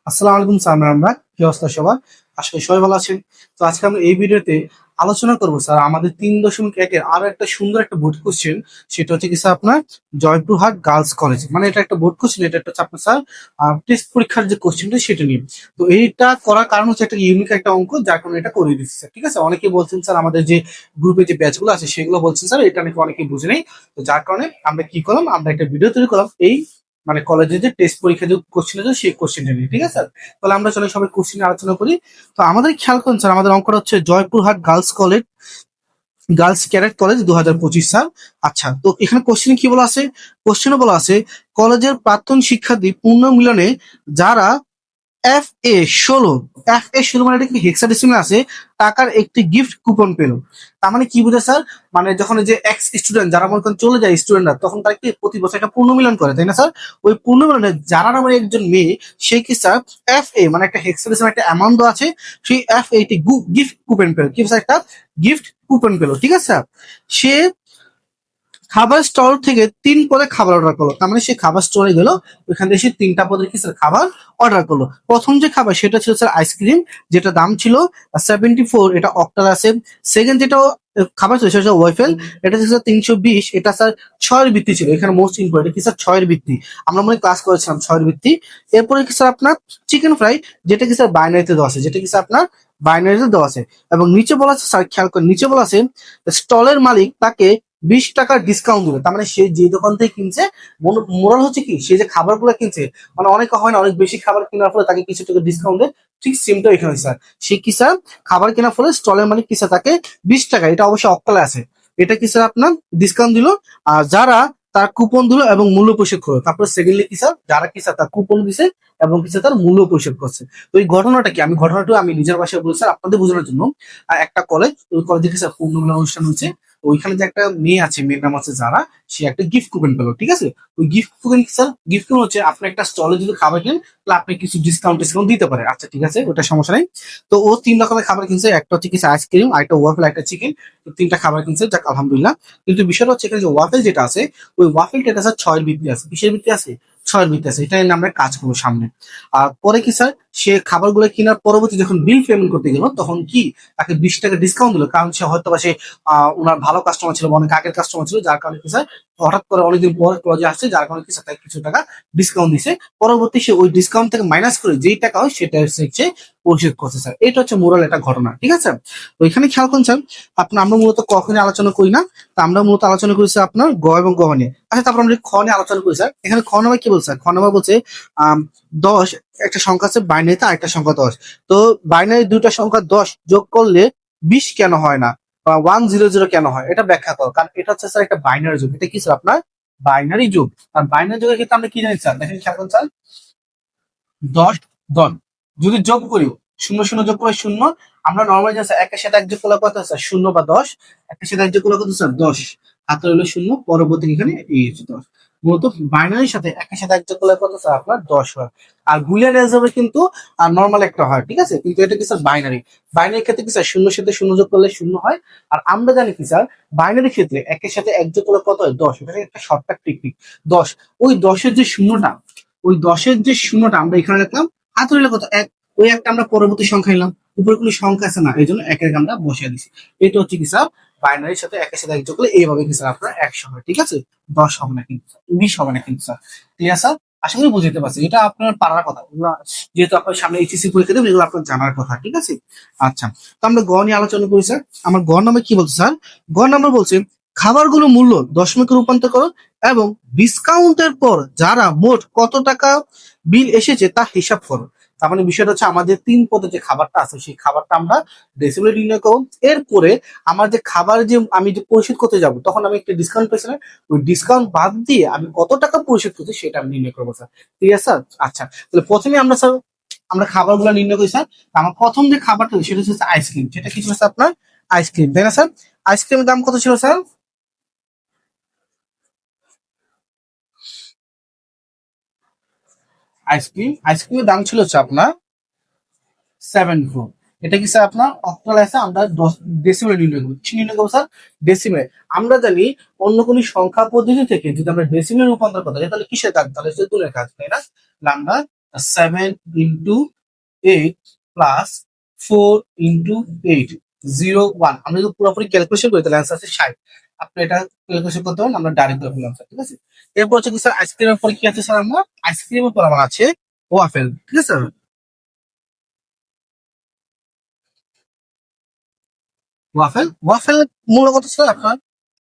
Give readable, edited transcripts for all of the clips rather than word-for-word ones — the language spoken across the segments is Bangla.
আসসালামু আলাইকুম স্যার। আমরা কি অবস্থা সবার? আশা করি সবাই ভালো আছেন। তো আজকে আমরা এই ভিডিওতে আলোচনা করবো স্যার আমাদের 3.1-এর আরো একটা সুন্দর একটা বোর্ড কোশ্চেন। সেটা হচ্ছে কি স্যার আপনার জয়পুরহাট গার্লস কলেজ, মানে এটা একটা বোর্ড কোশ্চেন। এটা একটা হচ্ছে আপনার স্যার টেস্ট পরীক্ষার যে কোশ্চেনটা সেটা নিয়ে। তো এইটা করার কারণ হচ্ছে একটা ইউনিক একটা অঙ্ক, যার কারণে এটা করে দিচ্ছি স্যার। ঠিক আছে, অনেকেই বলছেন স্যার আমাদের যে গ্রুপে যে ব্যাচগুলো আছে সেগুলো বলছেন স্যার এটা নাকি অনেকেই বুঝে নেই। তো যার কারণে আমরা কি করলাম, আমরা একটা ভিডিও তৈরি করলাম এই মানে কলেজে যে টেস্ট পরীক্ষা যে কোশ্চেন আছে সেই কোশ্চেনটা নিয়ে। ঠিক আছে স্যার, তাহলে আমরা চলে সবাই কোশ্চেন আলোচনা করি। তো আমাদের খেয়াল করুন স্যার, আমাদের অঙ্কটা হচ্ছে Joypurhat girls college, girls cadet college 2025 সাল। আচ্ছা, তো এখানে কোশ্চেন কি বলা আছে? কোশ্চেনে বলা আছে কলেজের প্রাক্তন শিক্ষার্থী পূর্ণ মিলনে যারা FA 16 মানে এটা কি হেক্সাডেসিমাল আছে, টাকার একটি গিফট কুপন পেলো। তার মানে কি বুঝে স্যার? মানে যখন এই যে এক্স স্টুডেন্ট যারা মনে করেন চলে যায় স্টুডেন্টরা, তখন তারা কি প্রতি বছর একটা পুনর্মিলন করে, তাই না স্যার? ওই পুনর্মিলনে যারা নামের একজন মেয়ে, সে কি স্যার মানে একটা হেক্সাডেসিমাল একটা অ্যামাউন্ট আছে, সেই FA গিফট কুপন পেলো। কি স্যার? একটা গিফট কুপন পেলো। ঠিক আছে স্যার, সে খাবার স্টল থেকে 3 পদের খাবার অর্ডার করলো। তার মানে সে খাবার স্টলে গেল, ওইখান থেকে সে 3টা পদের কি স্যার খাবার অর্ডার করলো। প্রথম যে খাবার সেটা ছিল স্যার আইসক্রিম, যেটা দাম ছিল 74, এটা অক্টাল আছে। সেকেন্ড যেটা খাবার ছিল সেটা হচ্ছে ওয়াইফেল, এটা ছিল 320, এটা স্যার 6-এর ভিত্তি ছিল। এখানে মোস্ট ইম্পর্টেন্ট কি স্যার 6-এর ভিত্তি, আমরা মনে ক্লাস করেছিলাম 6-এর ভিত্তি। এরপরে কি স্যার আপনার চিকেন ফ্রাই, যেটা কি স্যার বাইনারিতে দেওয়া আছে, যেটা কি স্যার আপনার বাইনারিতে দেওয়া আছে। এবং নিচে বলা আছে স্যার, খেয়াল করে নিচে বলা আছে স্টলের মালিক তাকে 20 টাকার ডিসকাউন্ট দিবে। তার মানে সে যে দোকান থেকে কিনছে, মোরাল হচ্ছে কি, সে যে খাবারগুলো কিনছে, মানে অনেকে হয় না অনেক বেশি খাবার কেনার ফলে তাকে কিছু টাকা ডিসকাউন্ট দেয়, ঠিক সেমটা এখানে স্যার। সে কি স্যার খাবার কেনার ফলে স্টলের মালিক কি স্যার তাকে 20 টাকা, এটা অবশ্যই অক্টালে আছে, এটা কি স্যার আপনার ডিসকাউন্ট দিল। আর যারা তার কুপন দিল এবং মূল্য পরিশোধ করলো, তারপরে সেকেন্ডলি কি স্যার যারা কি স্যার তার কুপন দিছে এবং কি স্যার তার মূল্য পরিশোধ করছে। তো এই ঘটনাটা কি, আমি ঘটনাটা আমি নিজের ভাষায় বলছি স্যার আপনাদের বোঝানোর জন্য। একটা কলেজ, ওই কলেজে কি স্যার পূর্ণমিলন অনুষ্ঠান হচ্ছে। তো ওইখানে যে একটা মেয়ে আছে, মেয়ের নাম আছে যারা, সে একটা গিফট কুপন পেলো। ঠিক আছে, ওই gift coupon sir, gift coupon হচ্ছে আপনি একটা স্টলে যদি খাবার কিনেন তাহলে আপনি কিছু ডিসকাউন্ট দিতে পারে। আচ্ছা ঠিক আছে, ওটা সমস্যা নেই। তো ও 3 রকমের খাবার কিনছে, একটা হচ্ছে কিছু আইসক্রিম, আরেকটা ওয়াফেল, একটা চিকেন। তো 3টা খাবার কিনছে, যাক আলহামদুলিল্লাহ। কিন্তু বিষয়টা হচ্ছে এখানে যে ওয়াফেল যেটা আছে, ওই ওয়াফেলটা এটা স্যার 6-এর ভিত্তি আছে। কিসের ভিত্তি আছে? 6-এর ভিত্তি আছে। এটা নিয়ে আমরা কাজ করবো সামনে। আর পরে কি স্যার, সে খাবারগুলো কেনার পরবর্তী যখন বিল পেমেন্ট করতে গেল, তখন কি তাকে 20 টাকা ডিসকাউন্ট দিল, কারণ সে হয়তো বা সে ওনার ভালো কাস্টমার ছিল বা অনেক আগের কাস্টমার ছিল, যার কারণে কি স্যার হঠাৎ করে অনেকদিন পর কলেজে আসছে, যার কারণে কি স্যার তাকে কিছু টাকা ডিসকাউন্ট দিছে। পরবর্তী সে ওই ডিসকাউন্ট থেকে মাইনাস করে যেই টাকা হয় সেটা হচ্ছে পরিশোধ করছে স্যার। এটা হচ্ছে মোরাল একটা ঘটনা। ঠিক আছে, তো এখানে খেয়াল করুন স্যার, আমরা মূলত কখনই আলোচনা করি না। তা আমরা মূলত আলোচনা করেছি আপনার গ এবং গ নিয়ে। আচ্ছা, তারপর আমরা খ নিয়ে আলোচনা করি স্যার। এখানে খ নাম্বার কি বলছে? খ নাম্বার বলছে 10, একটা সংখ্যা আছে বাইনারিতে, আরেকটা সংখ্যা 10। তো বাইনারি দুইটা সংখ্যা 10 যোগ করলে 20 কেন হয় না, 100 কেন হয়, এটা ব্যাখ্যা করো। কারণ এটা হচ্ছে স্যার একটা বাইনারি যুগ। এটা কি স্যার আপনার বাইনারি যুগ। আর বাইনারি যুগের ক্ষেত্রে আমরা কি জানি স্যার, দেখেন খেয়াল করুন স্যার, 10 10 যদি যোগ করি, 0 0 যোগ করে 0। আমরা নর্মালি জানি স্যার একের সাথে এক যোগ করলে কত স্যার 0 বা 10, একের সাথে এক যোগ করলে কত স্যার 10, হাতে হলো 0, পরবর্তী এখানে এই হচ্ছে 10। মূলত বাইনারির সাথে একের সাথে এক যোগ করলে কত স্যার আপনার 10 হয়। আর বুলিয়ান অ্যালজেব্রা কিন্তু নর্মাল একটা হয়। ঠিক আছে, কিন্তু এটা কি স্যার বাইনারি। বাইনারির ক্ষেত্রে কি স্যার 0-এর সাথে 0 যোগ করলে 0 হয়। আর আমরা জানি কি স্যার, বাইনারির ক্ষেত্রে একের সাথে এক যোগ করলে কত হয় 10, এটা একটা শর্টকাট টেকনিক। 10, ওই 10-এর যে শূন্যটা, ওই 10-এর যে শূন্যটা আমরা এখানে রাখলাম, হাত হইলে কত এক, ওই একটা আমরা পরবর্তী সংখ্যা নিলাম, উপরে কোনো সংখ্যা আছে না, এই জন্য একের আমরা বসিয়ে দিচ্ছি। এটা হচ্ছে কি স্যার বাইনারির সাথে একের সাথে এক যোগ করলে এইভাবে কি স্যার আপনার 100 হয়। ঠিক আছে, 10 হবে না কিন্তু স্যার, 20 হবে না কিন্তু স্যার। ঠিক আছে স্যার, আশা করি বুঝতে পারছি। এটা আপনার পারার কথা, যেহেতু আপনার সামনে এইচএসসি পরীক্ষা দেবেন, এগুলো আপনার জানার কথা। ঠিক আছে, আচ্ছা, তো আমরা গ নিয়ে আলোচনা করি স্যার। আমার গ নাম্বার কি বলছে স্যার? গ নাম্বার বলছে খাবারগুলো মূল্য দশমিকে রূপান্তর করো এবং ডিসকাউন্টের পর যারা মোট কত টাকা বিল এসেছে তা হিসাব করো। তার মানে বিষয়টা হচ্ছে আমাদের 3 পদের যে খাবারটা আছে সেই খাবারটা আমরা ডেসিমেলে নির্ণয় করবো। এরপরে আমার যে খাবার যে আমি যে পরিশোধ করতে যাব, তখন আমি একটা ডিসকাউন্ট পেয়েছি না, ওই ডিসকাউন্ট বাদ দিয়ে আমি কত টাকা পরিশোধ করছি সেটা আমি নির্ণয় করবো স্যার। ঠিক আছে স্যার, আচ্ছা, তাহলে প্রথমে আমরা স্যার আমরা খাবারগুলো নির্ণয় করি স্যার। আমার প্রথম যে খাবারটা সেটা হচ্ছে আইসক্রিম, যেটা কি ছিল স্যার আপনার আইসক্রিম, তাই না স্যার? আইসক্রিমের দাম কত ছিল স্যার? আইসক্রিমের দাম ছিল হচ্ছে আপনার 7 4। এটা কি স্যার আপনার অক্টাল আছে, আমরা 10 ডেসিমেল নির্ণয় করবো। কি নির্ণয় করবো স্যার? ডেসিমেল। আমরা জানি অন্য কোনো সংখ্যা পদ্ধতি থেকে যদি আমরা ডেসিমেল রূপান্তর করতে চাই তাহলে কিসের কাজ, তাহলে হচ্ছে গুণের কাজ, তাই না? তাহলে আমরা 7 × 8 প্লাস 4 × 8 0 1। আমরা যদি পুরোপুরি ক্যালকুলেশন করি তাহলে অ্যান্সার আছে 60। আপনি এটা ক্যালকুলেশন করতে পারেন, আমরা ডাইরেক্ট করে ফেললাম স্যার, ঠিক আছে। এরপর হচ্ছে কি স্যার আইসক্রিমের পরে কি আছে স্যার, আমরা আইসক্রিমের পর আমার আছে ওয়াফেল, ঠিক আছে স্যার। ওয়াফেল ওয়াফেল মূল্য কত স্যার আপনার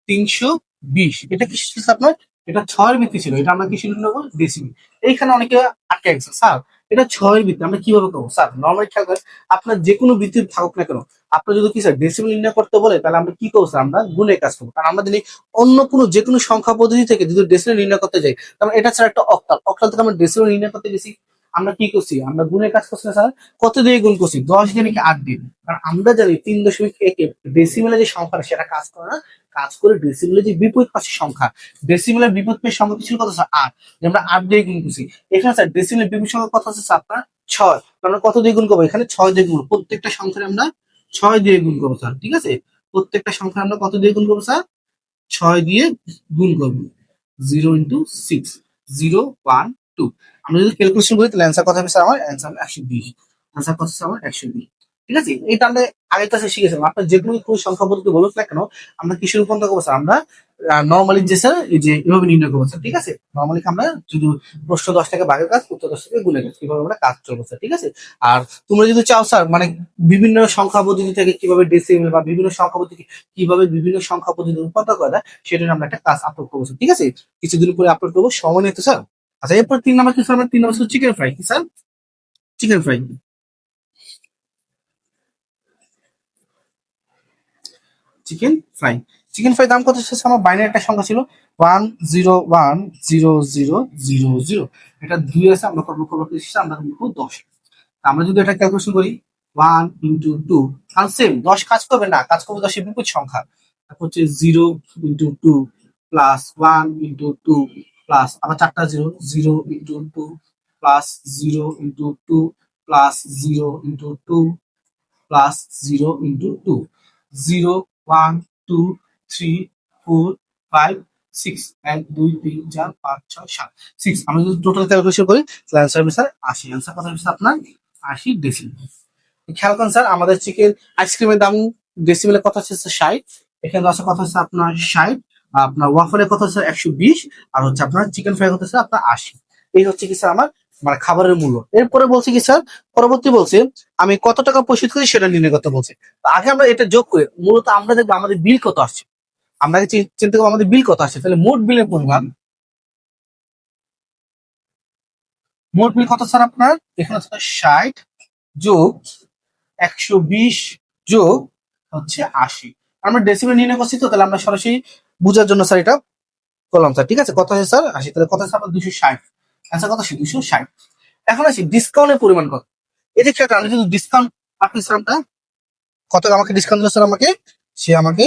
320। এটা কি ছিল স্যার আপনার, এটা ছয়ের ভিত্তি ছিল, এটা আমরা কি শুরু নেবো ডেসিমি। এইখানে অনেকে আটকে গেছে স্যার, এটা ছয়ের ভিত্তি আমরা কিভাবে করবো স্যার। নর্মালি খেয়াল করেন, আপনার যে কোনো ভিত্তি থাকুক না কেন, আপনার যদি কি স্যার ডেসিমি নির্ণয় করতে বলে তাহলে আমরা কি করবো স্যার, আমরা গুণের কাজ করবো। কারণ আমরা যদি অন্য কোনো যে কোনো সংখ্যা পদ্ধতি থেকে যদি ডেসিমি নির্ণয় করতে যাই, তাহলে এটা স্যার একটা অক্টাল, অক্টাল থেকে আমরা ডেসিমি নির্ণয় করতে গেছি, আমরা কি করছি, আমরা গুণের কাজ করছি না স্যার। কত দিয়ে গুণ করছি, 10 দিয়ে নাকি 8 দিয়ে। কারণ আমরা জানি 3.1 ডেসিমেলে যে সংখ্যাটা সেটা কাজ করে না, কাজ করে ডেসিমেলের যে বিপরীত পাশের সংখ্যা। ডেসিমেলের বিপরীত পাশের সংখ্যা কি ছিল কত স্যার 8, যে আমরা 8 দিয়ে গুণ করছি। এখানে স্যার ডেসিমেলের বিপরীত সংখ্যা কত আছে স্যার আপনার 6, আমরা কত দিয়ে গুণ করবো, এখানে 6 দিয়ে গুণ করবো। প্রত্যেকটা সংখ্যায় আমরা 6 দিয়ে গুণ করবো স্যার, ঠিক আছে। প্রত্যেকটা সংখ্যা আমরা কত দিয়ে গুণ করবো স্যার, 6 দিয়ে গুণ করবো। 0 × 6 0 1 2। আমরা যদি ক্যালকুলেশন করি তাহলে অ্যান্সার কত হবে স্যার, আমার অ্যান্সার 120। অ্যান্সার কত স্যার, আমার 120, ঠিক আছে। এটা আমরা আগের ক্লাসে শিখেছিলাম। আপনার যে কোনো সংখ্যা পদ্ধতি বলুক না কেন, আমরা কিসের রূপান্তর করবো স্যার, আমরা নর্মালি যে স্যার এই যে এভাবে নির্ণয় করবো স্যার, ঠিক আছে। নর্মালি আমরা যদি প্রশ্ন 10 টাকা ভাগের কাজ, উত্তর 10 টাকা গুণের কাজ, কিভাবে আমরা কাজ চলবো স্যার, ঠিক আছে। আর তোমরা যদি চাও স্যার মানে বিভিন্ন সংখ্যা পদ্ধতি থেকে কিভাবে ডেসিমেল বা বিভিন্ন সংখ্যা পদ্ধতি কিভাবে বিভিন্ন সংখ্যা পদ্ধতি রূপান্তর করা যায়, সেটা নিয়ে আমরা একটা ক্লাস আপলোড করবো স্যার, ঠিক আছে। কিছুদিন পরে আপলোড করবো, সময় নেই তো স্যার। আচ্ছা, এরপর 3 নম্বর কি স্যার, আমরা 3 নম্বর চিকেন ফ্রাই, কি sir chicken fry. Chicken fry, chicken fry দাম কত ছিল আমার, বাইনারি একটা সংখ্যা ছিল 1010000। এটা 2 আছে, আমরা করবো করবো আমরা করবো 10। আমরা যদি এটা ক্যালকুলেশন করি 1 × 2, আর সেম 10 কাজ করবে না, কাজ করবে 10 এর বিপরীত সংখ্যা। তারপর হচ্ছে 0 × 2 প্লাস 1 × 2 প্লাস আবার 4টা 0 0 × 2 প্লাস 0 × 2 প্লাস 0 × 2 প্লাস 0 × 2 0 1 2 3 4 5 6 1 2 3 4 5 6 7 6। আমরা যদি টোটাল ক্যালকুলেশন করি তাহলে অ্যান্সার হবে স্যার 80। অ্যান্সার কত হবে আপনার 80 ডেসিমেল। খেয়াল করেন স্যার, আমাদের চিকেন আইসক্রিমের দাম ডেসিমেলে কত হচ্ছে 60, এখানে আছে কত হচ্ছে আপনার 60, আপনার ওয়াফলের কত হচ্ছে 120, আর হচ্ছে আপনার চিকেন ফ্রাই কত হচ্ছে আপনার 80। এই হচ্ছে কি স্যার আমার মানে খাবারের মূল্য। এরপরে বলছি কি স্যার, পরবর্তী বলছে আমি কত টাকা পরিশোধ করি সেটা নির্ণয় করতে বলছে। আগে আমরা এটা যোগ করি, মূলত আমরা দেখবো আমাদের বিল কত আসছে, আমরা চিন্তা করবো আমাদের বিল কত আসছে, তাহলে মোট বিলের পরিমাণ, মোট বিল কত স্যার আপনার, এখানে হচ্ছে 60 যোগ 120 যোগ হচ্ছে 80। আমরা ডেসিমেল নির্ণয় করছি তো, তাহলে আমরা সরাসরি বুঝার জন্য স্যার এটা করলাম স্যার, ঠিক আছে। কত আছে স্যার 80, তাহলে কত আছে আপনার 260। অ্যান্সার কত আসে 260। এখন আসি ডিসকাউন্টের পরিমাণ কত। এই যে ক্ষেত্রে আমি যদি ডিসকাউন্ট আপনি স্যার কত আমাকে ডিসকাউন্ট দিল স্যার, আমাকে সে আমাকে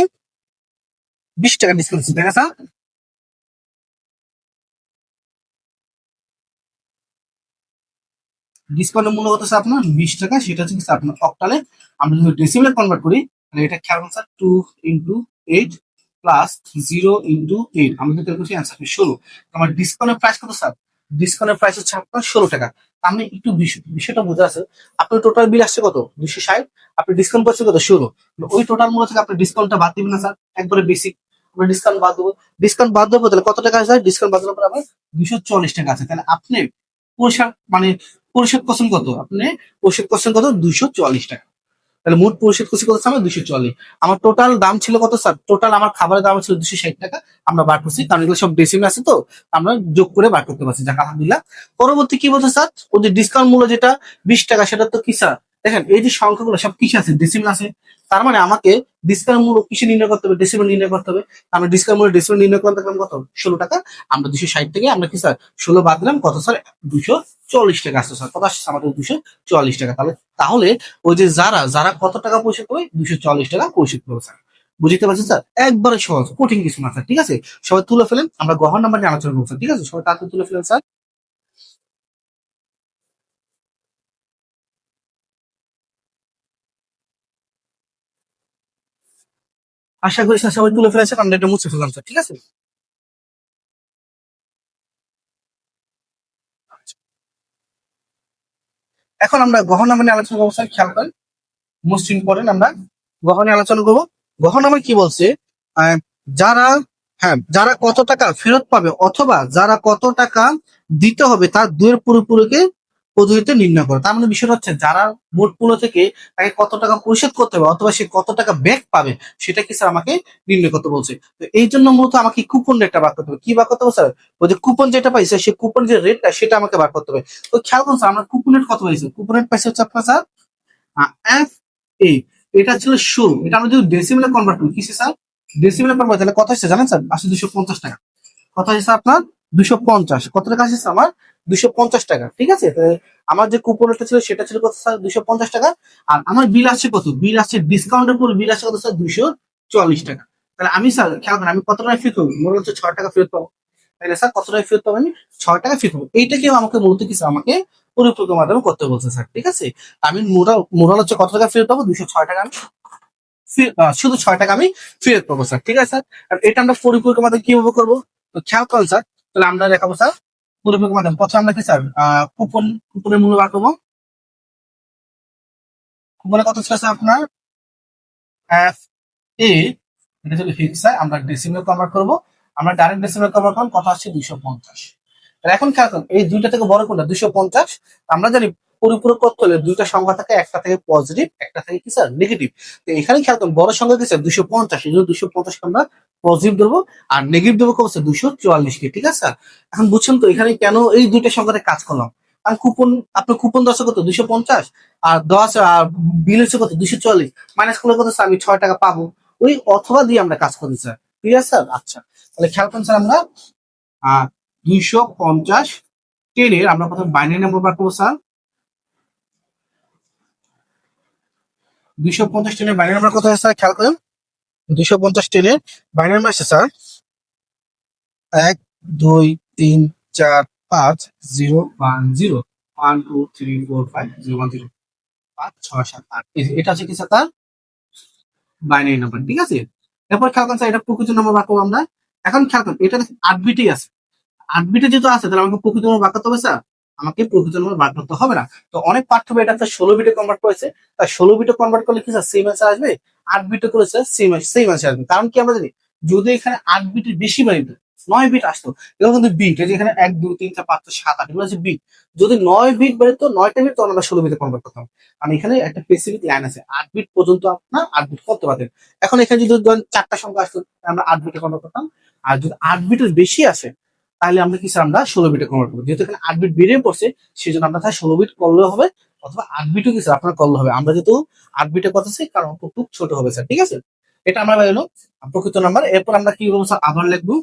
20 টাকা ডিসকাউন্ট দিচ্ছে, তাই না স্যার। ডিসকাউন্টের মূল্য কত স্যার আপনার 20 টাকা, সেটা হচ্ছে স্যার আপনার অক্টালে। আমরা যদি ডেসিমেলে কনভার্ট করি তাহলে এটা খেয়াল করুন স্যার 2 × 8 প্লাস 0 × 8, আমরা যদি করছি অ্যান্সার 16। আমার ডিসকাউন্টের প্রাইস কত স্যার, ডিসকাউন্টের প্রাইস হচ্ছে আপনার 16 টাকা। আমি একটু বিষয়টা বোঝা আছে, আপনার টোটাল বিল আসছে কত 260, আপনি ডিসকাউন্ট পাচ্ছেন কত 16, ওই টোটাল মূল্য থেকে আপনি ডিসকাউন্টটা বাদ দিবেন না স্যার, একবারে বেসিক আমরা ডিসকাউন্ট বাদ দেবো। ডিসকাউন্ট বাদ দেবো তাহলে কত টাকা আছে, ডিসকাউন্ট বাদ দেওয়ার পর আমার 240 টাকা আছে। তাহলে আপনি পোশাক মানে পরিশোধ করছেন কত, আপনি পরিশোধ করছেন কত 240 টাকা। তাহলে মোট পরিশোধ করছি কত আমার 240। আমার টোটাল দাম ছিল কত স্যার, টোটাল আমার খাবারের দাম ছিল 260 টাকা, আমরা বার করছি কারণ এগুলো সব ডেসিমেল আছে তো, আমরা যোগ করে বার করতে পারছি, যাক আলহামদুলিল্লাহ। পরবর্তী কি বলছে স্যার, ওই যে ডিসকাউন্ট মূল্য যেটা 20 টাকা, সেটা তো কি স্যার দেখেন এই যে সংখ্যাগুলো সব কিসে আছে, ডেসিমেল আছে। তার মানে আমাকে ডিসকাউন্ট মূল্য কিসে নির্ণয় করতে হবে, ডেসিমেল নির্ণয় করতে হবে। আমরা ডিসকাউন্ট মূল্য ডেসিমেল নির্ণয় করতে গেলাম কত 16 টাকা, আমরা 260 থেকে আমরা কি স্যার 16 বাদ দিলাম কত স্যার 240 টাকা আসছে স্যার, কত আসছে আমাদের 240 টাকা। তাহলে তাহলে ওই যে যারা যারা কত টাকা পরিশোধ করবে 240 টাকা পরিশোধ করবে স্যার। বুঝতে পারছেন স্যার, একবারে সহজ, কঠিন কিছু না স্যার, ঠিক আছে। সবাই তুলে ফেলেন, আমরা গহন নাম্বার নিয়ে আলোচনা করবো স্যার, ঠিক আছে। সবাই তাড়াতাড়ি তুলে ফেলেন স্যার। আশা করি স্যার সবাই তুলে ফেলেছেন, আমরা এটা মুছে ফেললাম স্যার, ঠিক আছে। এখন আমরা গহনা মানে আলোচনা করবো স্যার, খেয়াল করেন, মোস্ট ইম্পর্টেন্ট। আমরা গহনা আলোচনা করবো। গহনা মানে কি বলছে, আহ, যারা, হ্যাঁ, যারা কত টাকা ফেরত পাবে অথবা যারা কত টাকা দিতে হবে তার দুয়ের পুরোপুরিকে পদ্ধতিতে নির্ণয় করে। তার মানে বিষয়টা হচ্ছে যারা মোট মূল্য থেকে তাকে কত টাকা পরিশোধ করতে হবে অথবা সে কত টাকা ব্যাক পাবে সেটা কি স্যার আমাকে নির্ণয় করতে বলছে। তো এই জন্য মূলত আমাকে কুপন রেটটা বার করতে হবে। কি বার করতে হবে স্যার? ওই যে কুপন যেটা পাইছে সেই কুপন যে রেটটা সেটা আমাকে বার করতে হবে। তো খেয়াল করুন স্যার, আমরা কুপন রেট কত পাইছি? কুপন রেট পাইছে হচ্ছে আপনার স্যার এফ এ, এটা ছিল শুরু। এটা আমরা যদি ডেসিমেলে কনভার্ট করি, কিসে স্যার? ডেসিমেলে কনভার্ট, তাহলে কত হচ্ছে জানেন স্যার? আসলে 250 টাকা। কত হয়েছে আপনার? 250। কত টাকা আসছে আমার? 250 টাকা। ঠিক আছে, আমার যে কুপনটা ছিল সেটা ছিল কত স্যার? 250 টাকা। আর আমার বিল আসছে কত? বিল আসছে ডিসকাউন্টের পর বিল আসছে কত স্যার? 244 টাকা। তাহলে আমি স্যার খেয়াল করেন, আমি কত টাকা ফেরত পাবো? মনে হচ্ছে 6 টাকা ফেরত পাবো। তাহলে স্যার কত টাকা ফেরত পাবো? আমি 6 টাকা ফেরত পাবো। এইটাকেও আমাকে মূলত কিছু আমাকে পরিপূরকের মাধ্যমে করতে বলছে স্যার। ঠিক আছে, আমি মোরাল হচ্ছে কত টাকা ফেরত পাবো? 206 টাকা আমি শুধু 6 টাকা আমি ফেরত পাবো স্যার। ঠিক আছে স্যার, আর এটা আমরা পরিপূরকের মাধ্যমে কিভাবে করবো? তো খেয়াল করেন স্যার, তাহলে আমরা দেখাবো স্যার পরিপূরকের মাধ্যমে। প্রথমে আমরা কি স্যার কুপনের মূল্য বার করবো। কুপনে কত ছিল স্যার আপনার? এফ এ, এটা ছিল ফিক্স স্যার। আমরা ডেসিমেল কনভার্ট করবো। আমরা ডাইরেক্ট ডেসিমেল কনভার্ট করবো, কত আসছে? 250। এখন খেয়াল করুন, এই দুইটা থেকে বড় কোনটা? 250। আমরা জানি পরিপূরক করতে হলে দুইটা সংখ্যা থাকে, একটা থেকে পজিটিভ, একটা থেকে কি স্যার? নেগেটিভ। তো এখানে খেয়াল করুন, বড় সংখ্যা কি স্যার? 250। এই জন্য 250 আমরা পজিটিভ দেবো, আর নেগেটিভ দেবো কত স্যার? 244 কে। ঠিক আছে স্যার, এখন বুঝছেন তো এখানে কেন এই দুইটা সংখ্যাতে কাজ করলাম? কারণ কুপন, আপনার কুপন দশ কত? 250। আর 10 আর বিল হচ্ছে কত? 244। মাইনাস করলে কত স্যার? আমি 6 টাকা পাবো। ওই অথবা দিয়ে আমরা কাজ করি স্যার। ঠিক আছে স্যার, আচ্ছা, তাহলে খেয়াল করুন স্যার, আমরা 250 আমরা প্রথমে বাইনারি নাম্বার বার করবো স্যার। 250 বাইনারি নাম্বার কত হয় স্যার? খেয়াল করেন, 250 বাইনারি নাম্বার আছে স্যার 1 2 3 4 5 0 1 0 1 2 3 4 5 0 1 0 5 6 7 8। এটা হচ্ছে কি স্যার তার বাইনারি নাম্বার। ঠিক আছে, এরপর খেয়াল করেন স্যার, এটা প্রকৃত নাম্বার বার করবো আমরা। এখন খেয়াল করেন, এটা 8 বিটই আছে। 8 বিটে যেহেতু আছে, তাহলে আমাকে প্রকৃত নম্বর বার করতে হবে স্যার? আমাকে প্রকৃত নম্বর বার করতে হবে না। তো অনেক পাঠ্য এটা 16 বিটে কনভার্ট করেছে। তাই 16 বিটে কনভার্ট করলে কি স্যার সেম অ্যান্সার আসবে? 8 বিটে করেছে সেম অ্যান্সার আসবে। কারণ কি আমরা জানি, যদি এখানে 8 বিটের বেশি বাড়িত, 9 বিট আসতো, এগুলো কিন্তু বিট। এই যে এখানে 1 2 3 4 5 6 7 8 এগুলো হচ্ছে বিট। যদি 9 বিট বাড়িত, 9টা বিট, তখন আমরা 16 বিটে কনভার্ট করতাম। আমি এখানে একটা স্পেসিফিক লাইন আছে, 8 বিট পর্যন্ত আপনার 8 বিট করতে পারতেন। এখন এখানে যদি ধরেন 4টা সংখ্যা আসতো, আমরা 8 বিটে কনভার্ট করতাম। আর যদি 8 বিটের বেশি আসে, তাহলে আমরা কি স্যার? আমরা 16 বিটে কনভার্ট করবো। যেহেতু এখানে 8 বিট বেড়ে পড়ছে, সেই জন্য আমরা 16 বিট করলেও হবে, অথবা 8 বিটও কি স্যার আপনার করলে হবে। আমরা যেহেতু 8 বিটে করতেছি, কারণ খুব ছোট হবে স্যার। ঠিক আছে, এটা আমরা পেলো প্রকৃত নাম্বার। এরপর আমরা কি করবো স্যার? আবার লিখবো।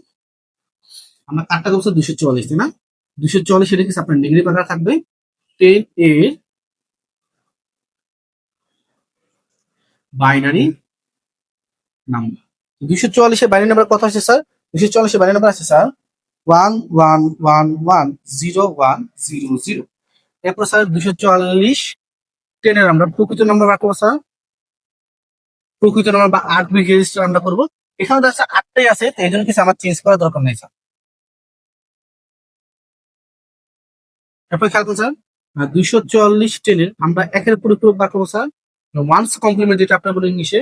আমরা কাটটা করবো স্যার 244, তাই না? 244 এটা কি স্যার আপনার নেগেটিভ আকারে থাকবে। 10 এর বাইনারি নাম্বার। 244 বাইনারি নাম্বার কত আছে স্যার? 244 বাইনারি নাম্বার আছে স্যার 11110100। এরপর স্যার 244 10 আমরা প্রকৃত নাম্বার বার করবো স্যার। প্রকৃত নাম্বার বা 8 বিট রেজিস্টার আমরা করবো। এখানে দেখা 8টাই আছে, তো এই জন্য কিছু আমার চেঞ্জ করার দরকার নেই স্যার। এরপর খেয়াল করুন স্যার, 244 আমরা একের পরিপূরক বার করবো স্যার। ওয়ান্স কমপ্লিমেন্ট যেটা আপনার বলে ইংলিশে।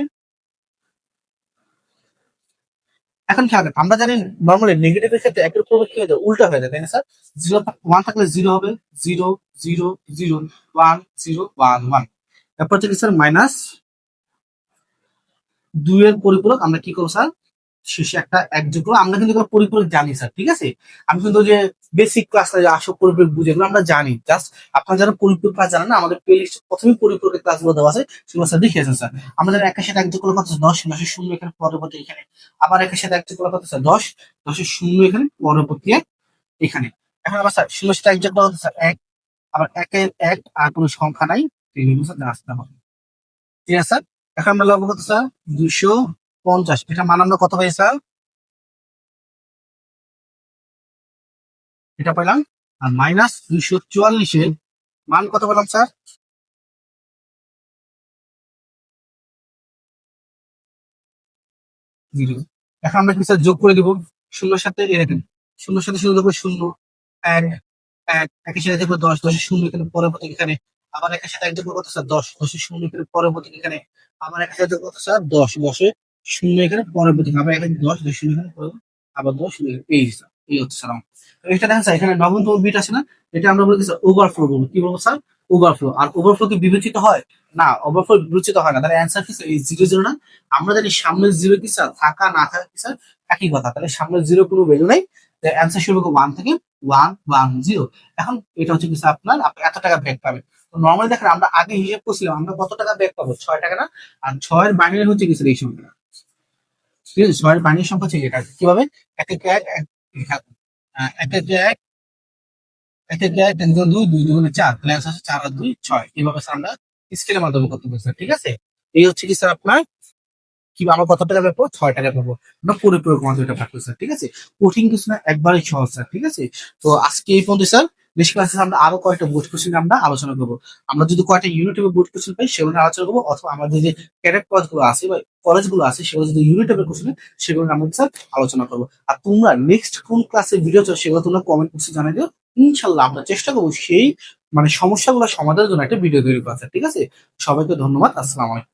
এখন খেয়াল করেন, আমরা জানি নর্মালি নেগেটিভের ক্ষেত্রে একের পরিপূরক কি হয়ে যায়? উল্টা হয়ে যায়, তাই না স্যার? 1 থাকলে 0 হবে, 0 0 0 1 0 1 1। এরপর থেকে স্যার মাইনাস 2 এর পরিপূরক আমরা কি করবো স্যার? শেষে একটা 1 যোগ করবো। আমরা কিন্তু পরিপূরক জানি স্যার। ঠিক আছে, আমি কিন্তু যে বেসিক ক্লাসে যে আসল পরিপূরক বুঝে, এগুলো আমরা জানি। জাস্ট আপনারা যারা পরিপূরক ক্লাস জানেন না, আমাদের প্লে লিস্ট প্রথমেই পরিপূরকের ক্লাসগুলো দেওয়া আছে, সেগুলো স্যার দেখিয়েছেন স্যার। আমাদের একের সাথে 1 যোগ করলে কত? 10, 10 শূন্য এখানে পরবর্তী এখানে। আবার একের সাথে 1 যোগ করলে কত স্যার? 10, 10 শূন্য এখানে পরবর্তী এখানে। এখন আবার স্যার শূন্যের সাথে 1 যোগ করলে কত স্যার? 1। আবার একের 1 আর কোনো সংখ্যা নাই, আসতে হবে। ঠিক আছে স্যার, এখন আমরা লক্ষ্য করতে স্যার 250, এটা মান আমরা কত পাই স্যার? এটা পেলাম। আর মাইনাস 244 মান কত পেলাম স্যার? 0। এখন আমরা কি স্যার যোগ করে দিব? শূন্যর সাথে এরকম, শূন্যর সাথে শূন্য দেবো, শূন্য 1 1 একের সাথে দেখবো 10, 10 শূন্য এখানে পরবর্তী এখানে। আবার একের সাথে এক যোগ করলে কত স্যার 10, 10 শূন্য এখানে পরবর্তী এখানে আবার একের সাথে যোগ কত স্যার 10, 10 শূন্য এখানে পরবর্তী আবার এখানে 10, 10 শূন্য এখানে আবার 10 শূন্য এখানে এই স্যার এই হচ্ছে স্যার আমার। তো এটা দেখেন স্যার এখানে নবমতম বিট আছে না, এটা আমরা বলি স্যার ওভারফ্লো বলবো। কি বলবো স্যার? ওভারফ্লো। আর ওভারফ্লো কি বিবেচিত হয়? না, ওভারফ্লো বিবেচিত হয় না। তাহলে অ্যান্সার কি স্যার? এই 0 0 না? আমরা জানি সামনের জিরো কি স্যার থাকা না থাকা কি স্যার একই কথা। তাহলে সামনের জিরো কোনো ভ্যালু নাই, অ্যান্সার শুরু হবে 1 থেকে, 1 1 0। এখন এটা হচ্ছে কি স্যার আপনার আপনি এত টাকা ব্যাক পাবেন। তো নর্মালি দেখেন আমরা আগে হিসেব করছিলাম আমরা কত টাকা ব্যাক পাবো, 6 টাকা না? আর 6 এর বাইনারি হচ্ছে কি স্যার এই সংখ্যা। ঠিক আছে, 6 এর বাইনারি সংখ্যা হচ্ছে এটা। কিভাবে? এক এক এক এক এক এক এক এক এক এক তিন গুণ দুই, দুই দুগুণে 4, তাহলে অ্যান্সার হচ্ছে 4 আর 2 6। এইভাবে স্যার আমরা স্কেলের মাধ্যমে করতে পারি স্যার। ঠিক আছে, এই হচ্ছে কি স্যার আপনার কি আমরা কত টাকা পাবো, 6 টাকা পাবো। আমরা পরিপূরক মাধ্যমে পাবো স্যার। ঠিক আছে, কঠিন কিছু না, একবারই সহজ স্যার। ঠিক আছে, তো আজকে এই পর্যন্ত স্যার। নেক্সট ক্লাসে আমরা আরো কয়েকটা বোর্ড কোশ্চেন আমরা আলোচনা করবো। আমরা যদি কয়েকটা ইউনিট বোর্ড কোশ্চেন পাই সেগুলো নিয়ে আলোচনা করবো, অথবা আমাদের যে ক্যাডেট কোর্স গুলো আছে বা কলেজ গুলো আছে সেগুলো যদি ইউনিট কোশ্চেন সেগুলো নিয়ে আমরা স্যার আলোচনা করবো। আর তোমরা নেক্সট কোন ক্লাসে ভিডিও চাও সেগুলো তোমরা কমেন্ট বক্সে জানাই দিও। ইনশাল্লাহ আমরা চেষ্টা করবো সেই সমস্যাগুলো সমাধানের জন্য একটা ভিডিও তৈরি করা। ঠিক আছে, সবাইকে ধন্যবাদ। আসসালামু আলাইকুম।